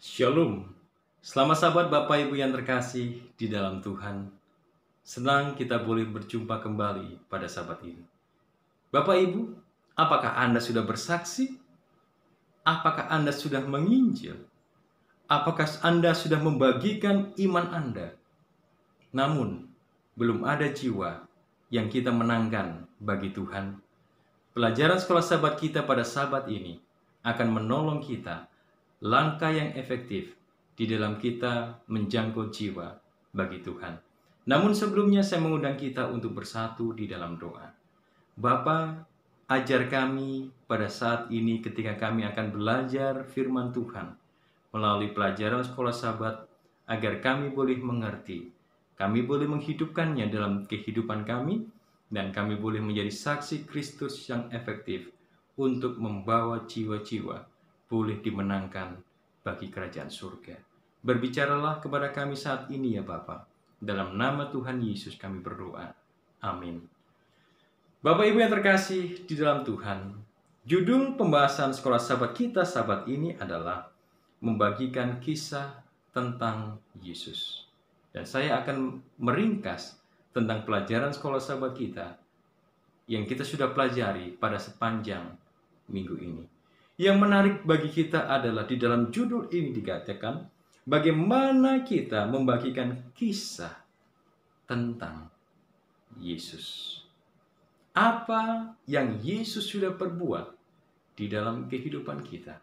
Shalom. Selamat sahabat Bapak Ibu yang terkasih di dalam Tuhan. Senang kita boleh berjumpa kembali pada sahabat ini. Bapak Ibu, apakah Anda sudah bersaksi? Apakah Anda sudah menginjil? Apakah Anda sudah membagikan iman Anda? Namun, belum ada jiwa yang kita menangkan bagi Tuhan. Pelajaran sekolah sahabat kita pada sahabat ini akan menolong kita langkah yang efektif di dalam kita menjangkau jiwa bagi Tuhan. Namun sebelumnya saya mengundang kita untuk bersatu di dalam doa. Bapa, ajar kami pada saat ini ketika kami akan belajar firman Tuhan melalui pelajaran sekolah sahabat agar kami boleh mengerti, kami boleh menghidupkannya dalam kehidupan kami, dan kami boleh menjadi saksi Kristus yang efektif untuk membawa jiwa-jiwa boleh dimenangkan bagi kerajaan surga. Berbicaralah kepada kami saat ini ya Bapa. Dalam nama Tuhan Yesus kami berdoa. Amin. Bapak Ibu yang terkasih di dalam Tuhan, judul pembahasan sekolah sahabat kita sahabat ini adalah membagikan kisah tentang Yesus. Dan saya akan meringkas tentang pelajaran sekolah sahabat kita yang kita sudah pelajari pada sepanjang minggu ini. Yang menarik bagi kita adalah di dalam judul ini dikatakan bagaimana kita membagikan kisah tentang Yesus. Apa yang Yesus sudah perbuat di dalam kehidupan kita,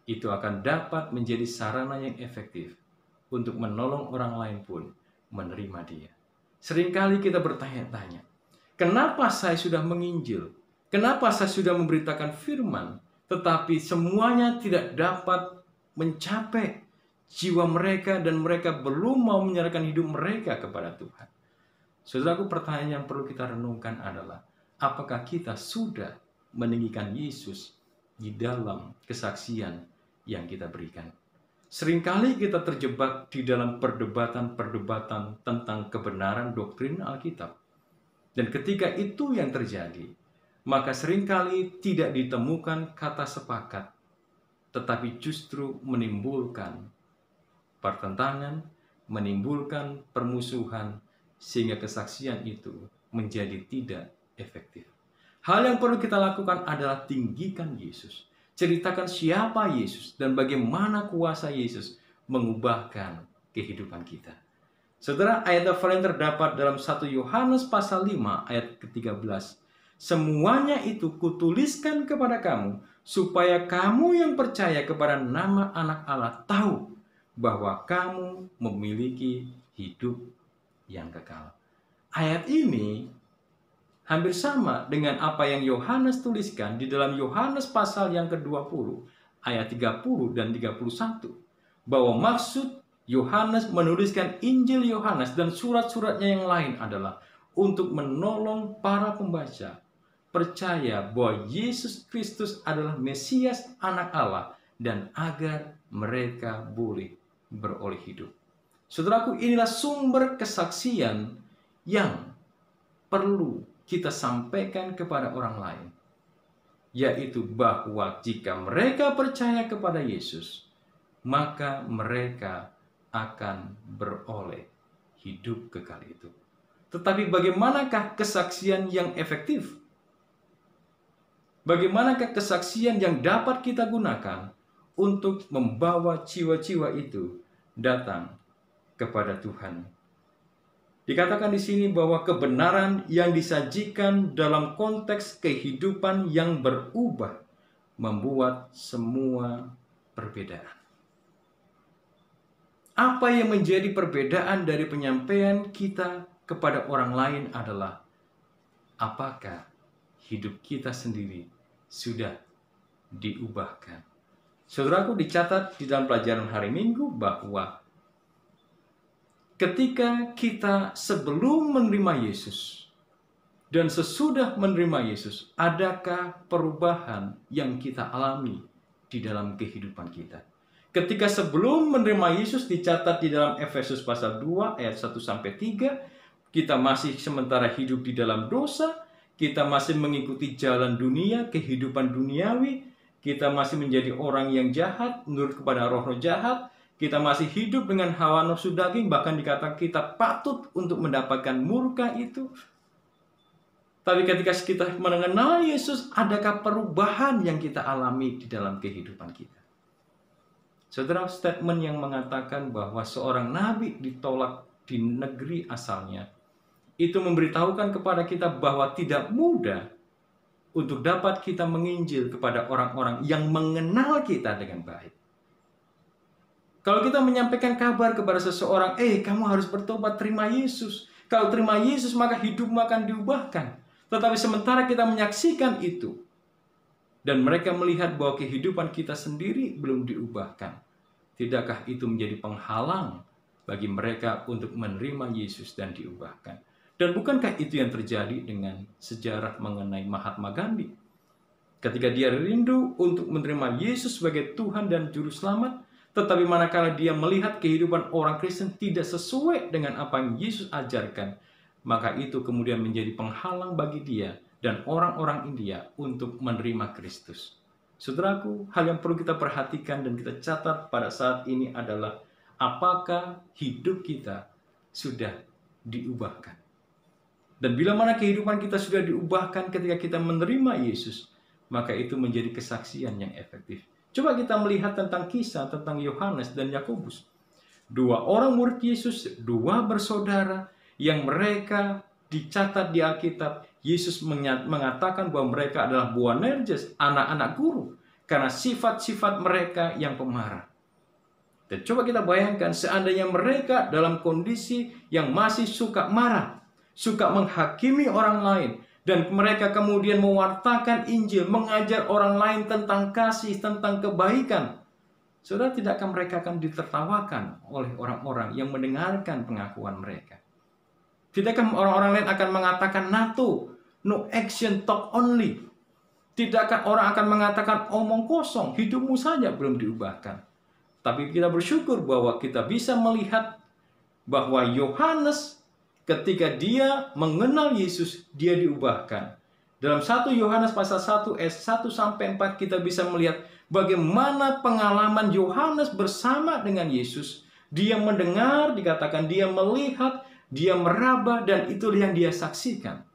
itu akan dapat menjadi sarana yang efektif untuk menolong orang lain pun menerima Dia. Seringkali kita bertanya-tanya, kenapa saya sudah menginjil? Kenapa saya sudah memberitakan firman, tetapi semuanya tidak dapat mencapai jiwa mereka dan mereka belum mau menyerahkan hidup mereka kepada Tuhan? Saudaraku, pertanyaan yang perlu kita renungkan adalah, apakah kita sudah meninggikan Yesus di dalam kesaksian yang kita berikan? Seringkali kita terjebak di dalam perdebatan-perdebatan tentang kebenaran doktrin Alkitab. Dan ketika itu yang terjadi, maka seringkali tidak ditemukan kata sepakat, tetapi justru menimbulkan pertentangan, menimbulkan permusuhan, sehingga kesaksian itu menjadi tidak efektif. Hal yang perlu kita lakukan adalah tinggikan Yesus. Ceritakan siapa Yesus dan bagaimana kuasa Yesus mengubahkan kehidupan kita. Saudara, ayat yang terdapat dalam 1 Yohanes pasal 5 ayat ke-13. Semuanya itu kutuliskan kepada kamu, supaya kamu yang percaya kepada nama Anak Allah tahu bahwa kamu memiliki hidup yang kekal. Ayat ini hampir sama dengan apa yang Yohanes tuliskan di dalam Yohanes pasal yang ke-20 ayat 30 dan 31. Bahwa maksud Yohanes menuliskan Injil Yohanes dan surat-suratnya yang lain adalah untuk menolong para pembaca percaya bahwa Yesus Kristus adalah Mesias Anak Allah dan agar mereka boleh beroleh hidup. Saudaraku, inilah sumber kesaksian yang perlu kita sampaikan kepada orang lain, yaitu bahwa jika mereka percaya kepada Yesus, maka mereka akan beroleh hidup kekal itu. Tetapi bagaimanakah kesaksian yang efektif? Bagaimanakah kesaksian yang dapat kita gunakan untuk membawa jiwa-jiwa itu datang kepada Tuhan? Dikatakan di sini bahwa kebenaran yang disajikan dalam konteks kehidupan yang berubah membuat semua perbedaan. Apa yang menjadi perbedaan dari penyampaian kita kepada orang lain adalah apakah hidup kita sendiri sudah diubahkan. Saudaraku, dicatat di dalam pelajaran hari Minggu bahwa ketika kita sebelum menerima Yesus dan sesudah menerima Yesus, adakah perubahan yang kita alami di dalam kehidupan kita? Ketika sebelum menerima Yesus dicatat di dalam Efesus pasal 2 ayat 1-3, kita masih sementara hidup di dalam dosa, kita masih mengikuti jalan dunia, kehidupan duniawi, kita masih menjadi orang yang jahat, menurut kepada roh-roh jahat, kita masih hidup dengan hawa nafsu daging, bahkan dikatakan kita patut untuk mendapatkan murka itu. Tapi ketika kita mengenal Yesus, adakah perubahan yang kita alami di dalam kehidupan kita? Saudara, statement yang mengatakan bahwa seorang nabi ditolak di negeri asalnya, itu memberitahukan kepada kita bahwa tidak mudah untuk dapat kita menginjil kepada orang-orang yang mengenal kita dengan baik. Kalau kita menyampaikan kabar kepada seseorang, kamu harus bertobat, terima Yesus. Kalau terima Yesus, maka hidupmu akan diubahkan. Tetapi sementara kita menyaksikan itu, dan mereka melihat bahwa kehidupan kita sendiri belum diubahkan, tidakkah itu menjadi penghalang bagi mereka untuk menerima Yesus dan diubahkan? Dan bukankah itu yang terjadi dengan sejarah mengenai Mahatma Gandhi? Ketika dia rindu untuk menerima Yesus sebagai Tuhan dan Juru Selamat, tetapi manakala dia melihat kehidupan orang Kristen tidak sesuai dengan apa yang Yesus ajarkan, maka itu kemudian menjadi penghalang bagi dia dan orang-orang India untuk menerima Kristus. Saudaraku, hal yang perlu kita perhatikan dan kita catat pada saat ini adalah apakah hidup kita sudah diubahkan. Dan bila mana kehidupan kita sudah diubahkan ketika kita menerima Yesus, maka itu menjadi kesaksian yang efektif. Coba kita melihat tentang kisah tentang Yohanes dan Yakobus. Dua orang murid Yesus, dua bersaudara yang mereka dicatat di Alkitab. Yesus mengatakan bahwa mereka adalah Boanerges, anak-anak guru, karena sifat-sifat mereka yang pemarah. Dan coba kita bayangkan seandainya mereka dalam kondisi yang masih suka marah, suka menghakimi orang lain, dan mereka kemudian mewartakan Injil, mengajar orang lain tentang kasih, tentang kebaikan. Saudara, tidakkah mereka akan ditertawakan oleh orang-orang yang mendengarkan pengakuan mereka? Tidakkah orang-orang lain akan mengatakan no action, talk only? Tidakkah orang akan mengatakan omong kosong, hidupmu saja belum diubahkan? Tapi kita bersyukur bahwa kita bisa melihat bahwa Yohanes ketika dia mengenal Yesus, dia diubahkan. Dalam 1 Yohanes pasal 1 ayat 1 sampai 4 kita bisa melihat bagaimana pengalaman Yohanes bersama dengan Yesus. Dia mendengar, dikatakan dia melihat, dia meraba, dan itulah yang dia saksikan.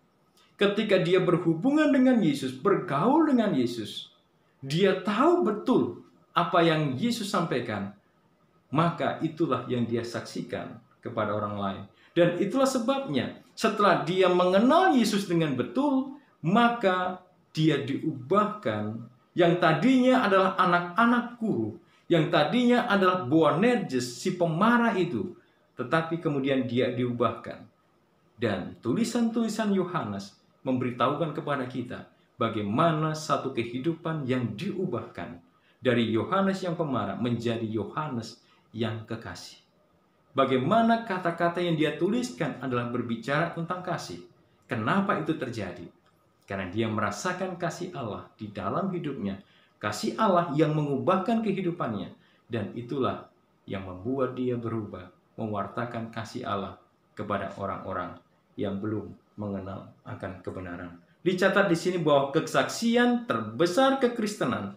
Ketika dia berhubungan dengan Yesus, bergaul dengan Yesus, dia tahu betul apa yang Yesus sampaikan. Maka itulah yang dia saksikan kepada orang lain. Dan itulah sebabnya setelah dia mengenal Yesus dengan betul, maka dia diubahkan. Yang tadinya adalah anak-anak guru, yang tadinya adalah Boanerges, si pemarah itu, tetapi kemudian dia diubahkan. Dan tulisan-tulisan Yohanes memberitahukan kepada kita bagaimana satu kehidupan yang diubahkan dari Yohanes yang pemarah menjadi Yohanes yang kekasih. Bagaimana kata-kata yang dia tuliskan adalah berbicara tentang kasih. Kenapa itu terjadi? Karena dia merasakan kasih Allah di dalam hidupnya. Kasih Allah yang mengubahkan kehidupannya. Dan itulah yang membuat dia berubah, mewartakan kasih Allah kepada orang-orang yang belum mengenal akan kebenaran. Dicatat di sini bahwa kesaksian terbesar kekristenan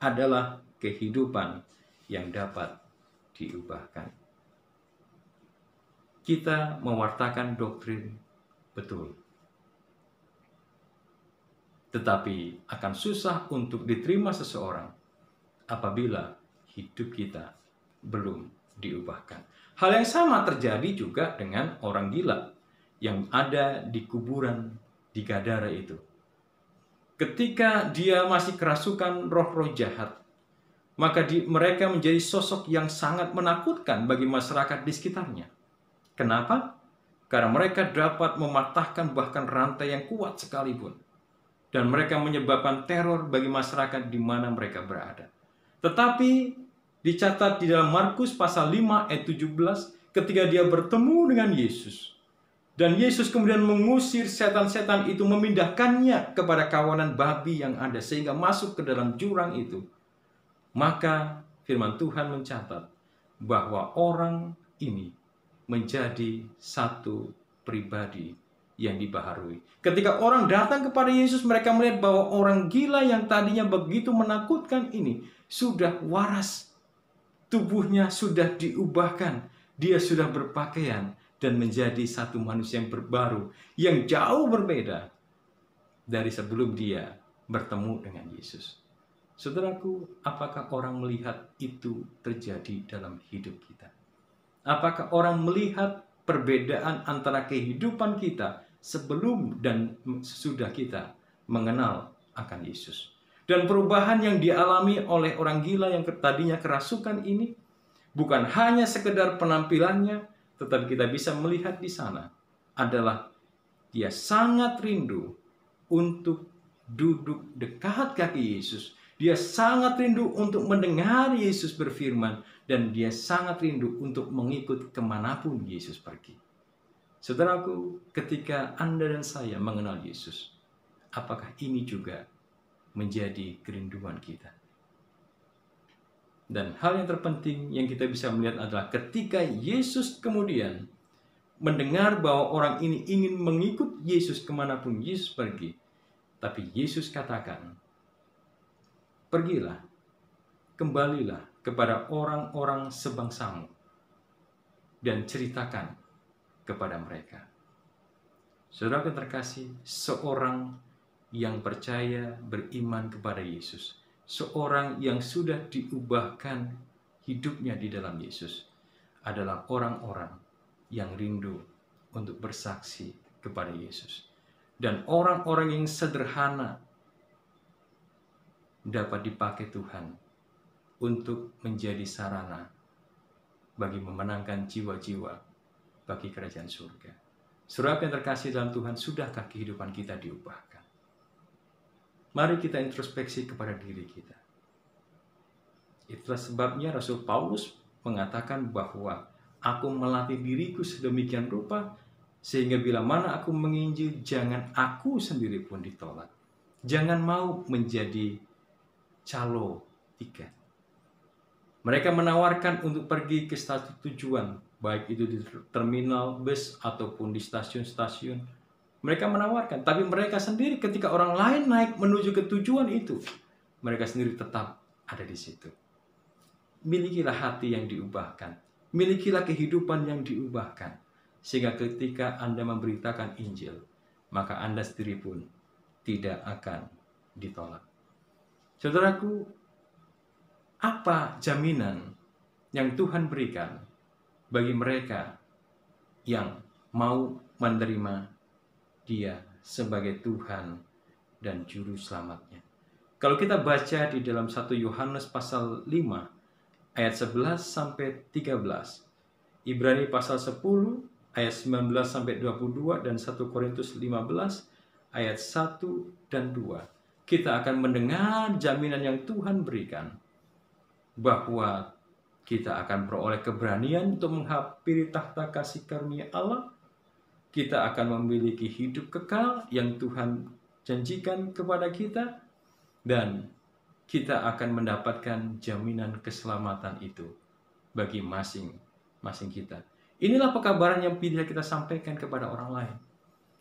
adalah kehidupan yang dapat diubahkan. Kita mewartakan doktrin betul, tetapi akan susah untuk diterima seseorang apabila hidup kita belum diubahkan. Hal yang sama terjadi juga dengan orang gila yang ada di kuburan di Gadara itu. Ketika dia masih kerasukan roh-roh jahat, maka mereka menjadi sosok yang sangat menakutkan bagi masyarakat di sekitarnya. Kenapa? Karena mereka dapat mematahkan bahkan rantai yang kuat sekalipun. Dan mereka menyebabkan teror bagi masyarakat di mana mereka berada. Tetapi dicatat di dalam Markus pasal 5 ayat 17 ketika dia bertemu dengan Yesus. Dan Yesus kemudian mengusir setan-setan itu, memindahkannya kepada kawanan babi yang ada sehingga masuk ke dalam jurang itu. Maka firman Tuhan mencatat bahwa orang ini menjadi satu pribadi yang dibaharui. Ketika orang datang kepada Yesus, mereka melihat bahwa orang gila yang tadinya begitu menakutkan ini sudah waras. Tubuhnya sudah diubahkan. Dia sudah berpakaian dan menjadi satu manusia yang baru, yang jauh berbeda dari sebelum dia bertemu dengan Yesus. Saudaraku, apakah orang melihat itu terjadi dalam hidup kita? Apakah orang melihat perbedaan antara kehidupan kita sebelum dan sesudah kita mengenal akan Yesus? Dan perubahan yang dialami oleh orang gila yang tadinya kerasukan ini bukan hanya sekedar penampilannya, tetapi kita bisa melihat di sana adalah dia sangat rindu untuk duduk dekat kaki Yesus. Dia sangat rindu untuk mendengar Yesus berfirman, dan dia sangat rindu untuk mengikut kemanapun Yesus pergi. Saudaraku, ketika Anda dan saya mengenal Yesus, apakah ini juga menjadi kerinduan kita? Dan hal yang terpenting yang kita bisa melihat adalah ketika Yesus kemudian mendengar bahwa orang ini ingin mengikut Yesus kemanapun Yesus pergi, tapi Yesus katakan, pergilah, kembalilah kepada orang-orang sebangsamu dan ceritakan kepada mereka. Saudara yang terkasih, seorang yang percaya beriman kepada Yesus, seorang yang sudah diubahkan hidupnya di dalam Yesus, adalah orang-orang yang rindu untuk bersaksi kepada Yesus. Dan orang-orang yang sederhana dapat dipakai Tuhan untuk menjadi sarana bagi memenangkan jiwa-jiwa bagi kerajaan surga. Saudara yang terkasih dalam Tuhan, sudahkah kehidupan kita diubahkan? Mari kita introspeksi kepada diri kita. Itulah sebabnya Rasul Paulus mengatakan bahwa aku melatih diriku sedemikian rupa sehingga bila mana aku menginjil, jangan aku sendiri pun ditolak. Jangan mau menjadi calo tiket. Mereka menawarkan untuk pergi ke stasiun tujuan, baik itu di terminal bus ataupun di stasiun-stasiun. Mereka menawarkan, tapi mereka sendiri ketika orang lain naik menuju ke tujuan itu, mereka sendiri tetap ada di situ. Milikilah hati yang diubahkan. Milikilah kehidupan yang diubahkan. Sehingga ketika Anda memberitakan Injil, maka Anda sendiri pun tidak akan ditolak. Saudaraku, apa jaminan yang Tuhan berikan bagi mereka yang mau menerima Dia sebagai Tuhan dan Juru Selamatnya? Kalau kita baca di dalam 1 Yohanes pasal 5 ayat 11 sampai 13, Ibrani pasal 10 ayat 19 sampai 22 dan 1 Korintus 15 ayat 1 dan 2, kita akan mendengar jaminan yang Tuhan berikan bahwa kita akan beroleh keberanian untuk menghampiri takhta kasih karunia Allah. Kita akan memiliki hidup kekal yang Tuhan janjikan kepada kita, dan kita akan mendapatkan jaminan keselamatan itu bagi masing-masing kita. Inilah pekabaran yang bisa kita sampaikan kepada orang lain,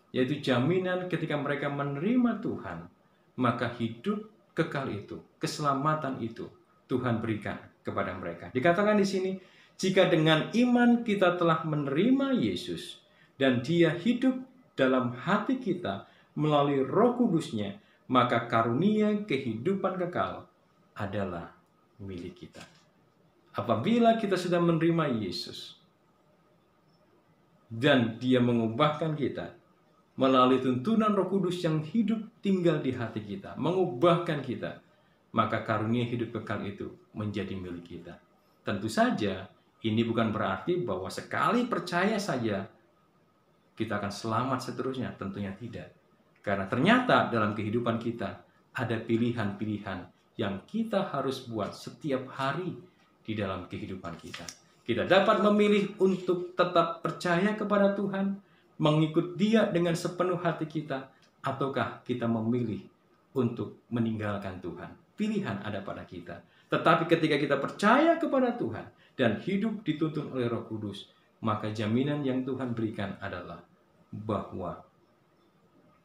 yaitu jaminan ketika mereka menerima Tuhan, maka hidup kekal itu, keselamatan itu Tuhan berikan kepada mereka. Dikatakan di sini, jika dengan iman kita telah menerima Yesus dan Dia hidup dalam hati kita melalui Roh Kudus-Nya, maka karunia kehidupan kekal adalah milik kita. Apabila kita sudah menerima Yesus dan Dia mengubahkan kita melalui tuntunan Roh Kudus yang hidup tinggal di hati kita, mengubahkan kita, maka karunia hidup kekal itu menjadi milik kita. Tentu saja ini bukan berarti bahwa sekali percaya saja kita akan selamat seterusnya, tentunya tidak. Karena ternyata dalam kehidupan kita ada pilihan-pilihan yang kita harus buat setiap hari di dalam kehidupan kita. Kita dapat memilih untuk tetap percaya kepada Tuhan, mengikut Dia dengan sepenuh hati kita, ataukah kita memilih untuk meninggalkan Tuhan. Pilihan ada pada kita. Tetapi ketika kita percaya kepada Tuhan dan hidup dituntun oleh Roh Kudus, maka jaminan yang Tuhan berikan adalah bahwa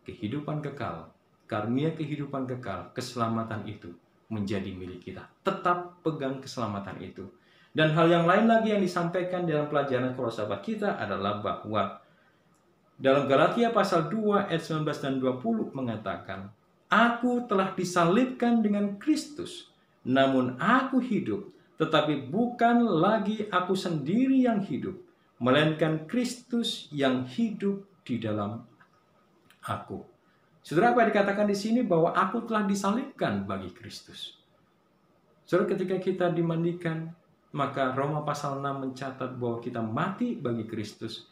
kehidupan kekal, karunia kehidupan kekal, keselamatan itu menjadi milik kita. Tetap pegang keselamatan itu. Dan hal yang lain lagi yang disampaikan dalam pelajaran kalau sahabat kita adalah bahwa dalam Galatia pasal 2 ayat 19 dan 20 mengatakan, "Aku telah disalibkan dengan Kristus, namun aku hidup, tetapi bukan lagi aku sendiri yang hidup, melainkan Kristus yang hidup di dalam aku." Saudara, apa yang dikatakan di sini bahwa aku telah disalibkan bagi Kristus. Saudara, ketika kita dimandikan, maka Roma pasal 6 mencatat bahwa kita mati bagi Kristus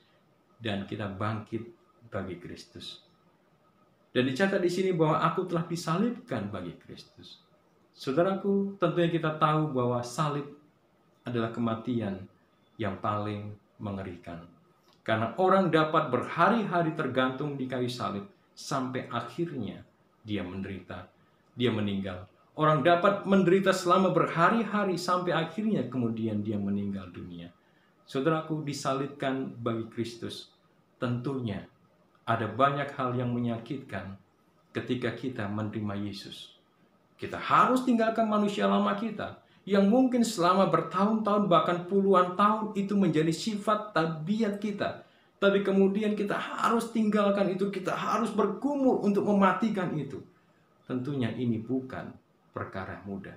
dan kita bangkit bagi Kristus. Dan dicatat di sini bahwa aku telah disalibkan bagi Kristus. Saudaraku, tentunya kita tahu bahwa salib adalah kematian yang paling mengerikan. Karena orang dapat berhari-hari tergantung di kayu salib sampai akhirnya dia menderita, dia meninggal. Orang dapat menderita selama berhari-hari sampai akhirnya kemudian dia meninggal dunia. Saudaraku, disalibkan bagi Kristus. Tentunya ada banyak hal yang menyakitkan ketika kita menerima Yesus. Kita harus tinggalkan manusia lama kita yang mungkin selama bertahun-tahun bahkan puluhan tahun itu menjadi sifat tabiat kita. Tapi kemudian kita harus tinggalkan itu, kita harus bergumul untuk mematikan itu. Tentunya ini bukan perkara mudah.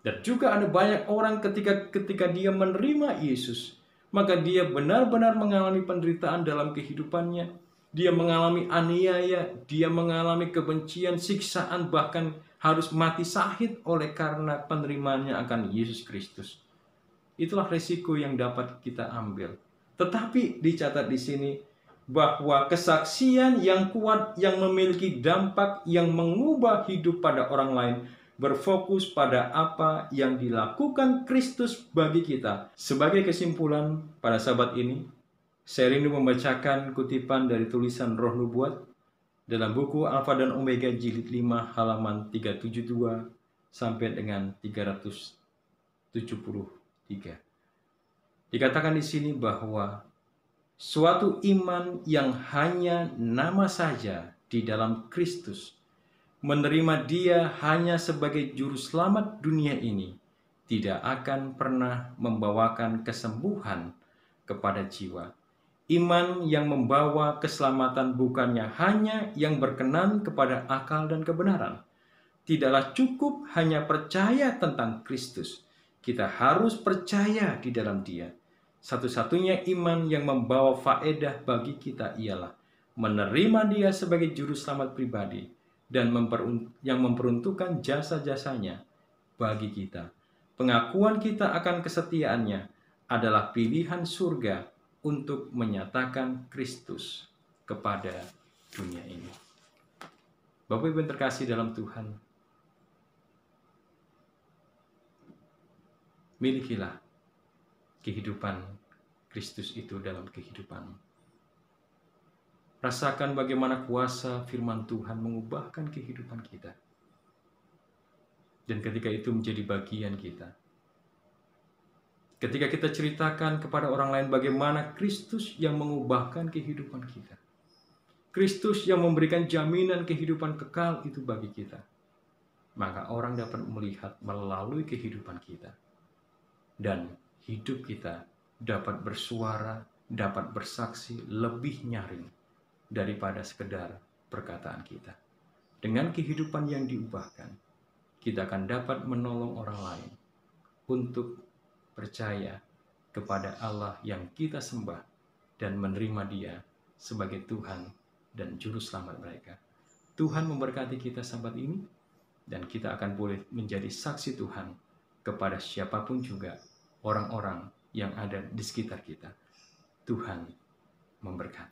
Dan juga ada banyak orang ketika dia menerima Yesus, maka dia benar-benar mengalami penderitaan dalam kehidupannya. Dia mengalami aniaya, dia mengalami kebencian, siksaan, bahkan harus mati syahid oleh karena penerimaannya akan Yesus Kristus. Itulah resiko yang dapat kita ambil. Tetapi dicatat di sini bahwa kesaksian yang kuat yang memiliki dampak yang mengubah hidup pada orang lain berfokus pada apa yang dilakukan Kristus bagi kita. Sebagai kesimpulan pada sahabat ini, saya rindu membacakan kutipan dari tulisan Roh Nubuat dalam buku Alfa dan Omega jilid 5 halaman 372 sampai dengan 373. Dikatakan di sini bahwa suatu iman yang hanya nama saja di dalam Kristus, menerima Dia hanya sebagai juru selamat dunia ini, tidak akan pernah membawakan kesembuhan kepada jiwa. Iman yang membawa keselamatan bukannya hanya yang berkenan kepada akal dan kebenaran. Tidaklah cukup hanya percaya tentang Kristus. Kita harus percaya di dalam Dia. Satu-satunya iman yang membawa faedah bagi kita ialah menerima Dia sebagai juru selamat pribadi dan yang memperuntukkan jasa-jasanya bagi kita. Pengakuan kita akan kesetiaannya adalah pilihan surga untuk menyatakan Kristus kepada dunia ini. Bapak Ibu yang terkasih dalam Tuhan, milikilah kehidupan Kristus itu dalam kehidupan. Rasakan bagaimana kuasa firman Tuhan mengubahkan kehidupan kita. Dan ketika itu menjadi bagian kita. Ketika kita ceritakan kepada orang lain bagaimana Kristus yang mengubahkan kehidupan kita. Kristus yang memberikan jaminan kehidupan kekal itu bagi kita. Maka orang dapat melihat melalui kehidupan kita. Dan hidup kita dapat bersuara, dapat bersaksi lebih nyaring daripada sekedar perkataan kita. Dengan kehidupan yang diubahkan, kita akan dapat menolong orang lain untuk percaya kepada Allah yang kita sembah dan menerima Dia sebagai Tuhan dan Juru Selamat mereka. Tuhan memberkati kita sahabat ini, dan kita akan boleh menjadi saksi Tuhan kepada siapapun juga orang-orang yang ada di sekitar kita. Tuhan memberkati.